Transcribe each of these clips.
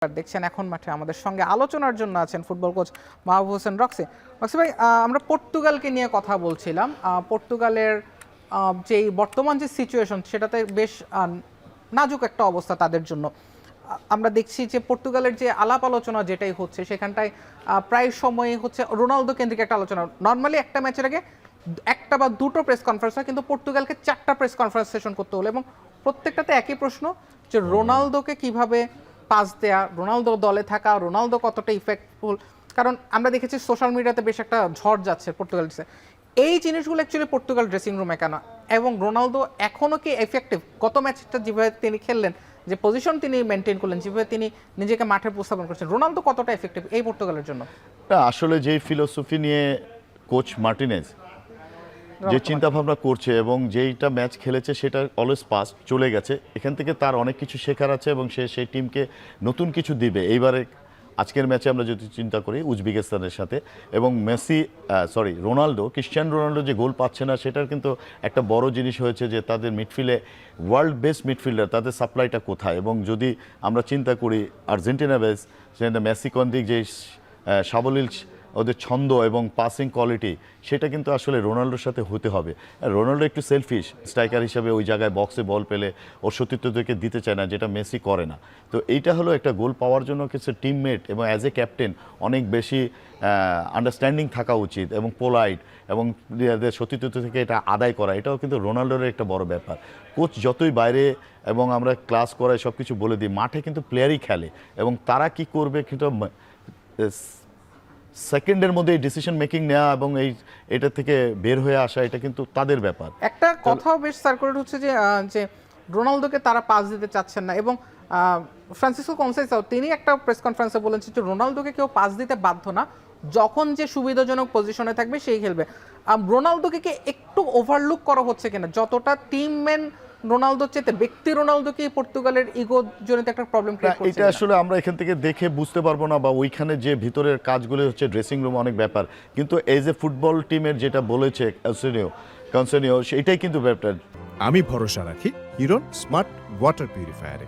দেখছেন এখন মাঠে আমাদের সঙ্গে আলোচনার জন্য আছেন football coach Mahbub Hossain Roxie. Roxie ভাই, আমরা পর্তুগালকে নিয়ে কথা বলছিলাম। পর্তুগালের যেই বর্তমান যে সিচুয়েশন সেটাতে বেশ নাজুক একটা অবস্থা তাদের জন্য। আমরা দেখছি যে পর্তুগালের যে আলাপ আলোচনা যেটাই হচ্ছে সেখানটায় প্রায় সময়ই হচ্ছে রোনালদো কেন্দ্রিক একটা আলোচনা। নর্মালি একটা ম্যাচের আগে একটা বা দুটো প্রেস কনফারেন্স হয়, কিন্তু পর্তুগালকে 4টা প্রেস কনফারেন্স সেশন করতে হলো এবং প্রত্যেকটাতে একই প্রশ্ন যে রোনালদোকে কিভাবে পাস দেয়া, রোনালদো দলে থাকা, রোনালদো কতটা ইফেক্টফুল। কারণ আমরা দেখেছি সোশ্যাল মিডিয়াতে বেশ একটা ঝড় যাচ্ছে পর্তুগালের। এই জিনিসগুলো অ্যাকচুয়ালি পর্তুগাল ড্রেসিং রুমে কেন, এবং রোনালদো এখনও কি এফেক্টিভ? গত ম্যাচটা যেভাবে তিনি খেললেন, যে পজিশন তিনি মেনটেন করলেন, যেভাবে তিনি নিজেকে মাঠে উপস্থাপন করছেন, রোনালদো কতটা এফেক্টিভ এই পর্তুগালের জন্য? আসলে যেই ফিলোসফি নিয়ে কোচ মার্টিনেজ যে চিন্তা ভাবনা করছে এবং যেইটা ম্যাচ খেলেছে সেটা অলওয়েজ পাস্ট চলে গেছে, এখান থেকে তার অনেক কিছু শেখার আছে এবং সে সেই টিমকে নতুন কিছু দিবে। এইবারে আজকের ম্যাচে আমরা যদি চিন্তা করি উজবেকিস্তানের সাথে, এবং ক্রিশ্চিয়ানো রোনাল্ডো যে গোল পাচ্ছে না সেটার কিন্তু একটা বড় জিনিস হয়েছে যে তাদের মিডফিল্ডে ওয়ার্ল্ড বেস্ট মিডফিল্ডার, তাদের সাপ্লাইটা কোথায়। এবং যদি আমরা চিন্তা করি আর্জেন্টিনা বেস, সেখানে মেসি কন্দিক যে সাবলীল ওদের ছন্দ এবং পাসিং কোয়ালিটি, সেটা কিন্তু আসলে রোনাল্ডোর সাথে হতে হবে। রোনাল্ডো একটু সেলফিশ স্ট্রাইকার হিসাবে, ওই জায়গায় বক্সে বল পেলে ওর সতীর্থদেরকে দিতে চায় না, যেটা মেসি করে না। তো এইটা হলো একটা গোল পাওয়ার জন্য কিছু টিমমেট এবং অ্যাজ এ ক্যাপ্টেন অনেক বেশি আন্ডারস্ট্যান্ডিং থাকা উচিত এবং পোলাইট এবং প্লেয়ারদের সতীর্থ থেকে এটা আদায় করা, এটাও কিন্তু রোনাল্ডোর একটা বড় ব্যাপার। কোচ যতই বাইরে এবং আমরা ক্লাস করাই সব কিছু বলে দিই, মাঠে কিন্তু প্লেয়ারই খেলে এবং তারা কি করবে কিন্তু সেকেন্ডের মধ্যে ডিসিশন মেকিং নেওয়া এবং এটা থেকে বের হয়ে আসা, এটা কিন্তু তাদের ব্যাপার। একটা কথাও বেশ সার্কুলেট হচ্ছে যে রোনালদোকে তারা পাস দিতে চাচ্ছেন না, এবং ফ্রান্সিসকো কনসেসাও তিনি একটা প্রেস কনফারেন্সে বলেছেন যে রোনালদোকে কেউ পাস দিতে বাধ্য না, যখন যে সুবিধাজনক পজিশনে থাকবে সেই খেলবে। রোনালদোকে কি একটু ওভারলুক করা হচ্ছে কিনা? যতটা টিম ম্যান রোনালদো চেতে ব্যক্তি রোনালদোকে পর্তুগালের ইগো জনিত একটা প্রবলেম ক্রিয়েট করছে। এটা আসলে আমরা এখান থেকে দেখে বুঝতে পারবো না, বা ওইখানে যে ভিতরের কাজগুলো হচ্ছে ড্রেসিং রুম অনেক ব্যাপার, কিন্তু এজ এ ফুটবল টিমের যেটা বলেছে কনসেনিও সেটাই কিন্তু ব্যাপার। আমি ভরসা রাখি হিরন স্মার্ট ওয়াটার পিউরিফায়ারে।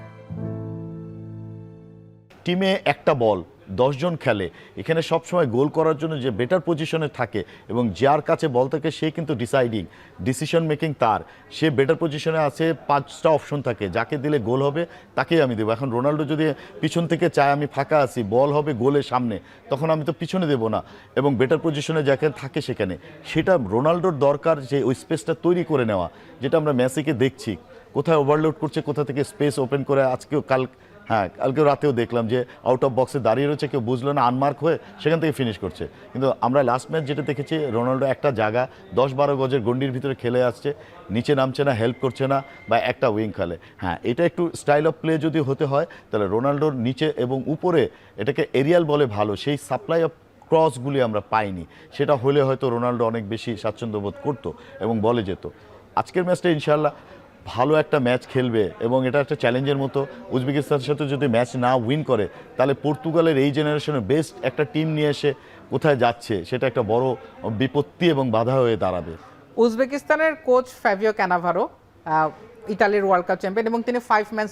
টিমে একটা বল 10 জন খেলে, এখানে সবসময় গোল করার জন্য যে বেটার পজিশনে থাকে এবং যার কাছে বল থাকে সে কিন্তু ডিসিশন মেকিং তার, সে বেটার পজিশনে আছে, 5টা অপশন থাকে, যাকে দিলে গোল হবে তাকেই আমি দেবো। এখন রোনাল্ডো যদি পিছন থেকে চায় আমি ফাঁকা আছি, বল হবে গোলের সামনে, তখন আমি তো পিছনে দেবো না, এবং বেটার পজিশনে যাকে থাকে সেখানে, সেটা রোনাল্ডোর দরকার যে ওই স্পেসটা তৈরি করে নেওয়া, যেটা আমরা মেসিকে দেখছি কোথায় ওভারলোড করছে, কোথা থেকে স্পেস ওপেন করে। কালকে রাতেও দেখলাম যে আউট অফ বক্সে দাঁড়িয়ে রয়েছে, কেউ বুঝলো না, আনমার্ক হয়ে সেখান থেকে ফিনিশ করছে। কিন্তু আমরা লাস্ট ম্যাচ যেটা দেখেছি, রোনাল্ডো একটা জায়গা 10-12 গজের গন্ডির ভিতরে খেলে আসছে, নিচে নামছে না, হেল্প করছে না, বা একটা উইং খেলে। এটা একটু স্টাইল অফ প্লে যদি হতে হয় তাহলে রোনাল্ডোর নিচে এবং উপরে এটাকে এরিয়াল বলে ভালো, সেই সাপ্লাই অফ ক্রসগুলি আমরা পাইনি। সেটা হলে হয়তো রোনাল্ডো অনেক বেশি স্বাচ্ছন্দ্য বোধ করতো এবং বলে যেত। আজকের ম্যাচটা ইনশাল্লাহ ভালো একটা ম্যাচ খেলবে এবং এটা একটা চ্যালেঞ্জের মতো। উজবেকিস্তানের সাথে যদি ম্যাচ না উইন করে তাহলে পর্তুগালের এই জেনারেশনের বেস্ট একটা টিম নিয়ে এসে কোথায় যাচ্ছে, সেটা একটা বড় বিপত্তি এবং বাধা হয়ে দাঁড়াবে। উজবেকিস্তানের কোচ ফ্যাবিও ক্যানাভারো ইতালির ওয়ার্ল্ড কাপ চ্যাম্পিয়ন, এবং তিনি 5 ম্যাচ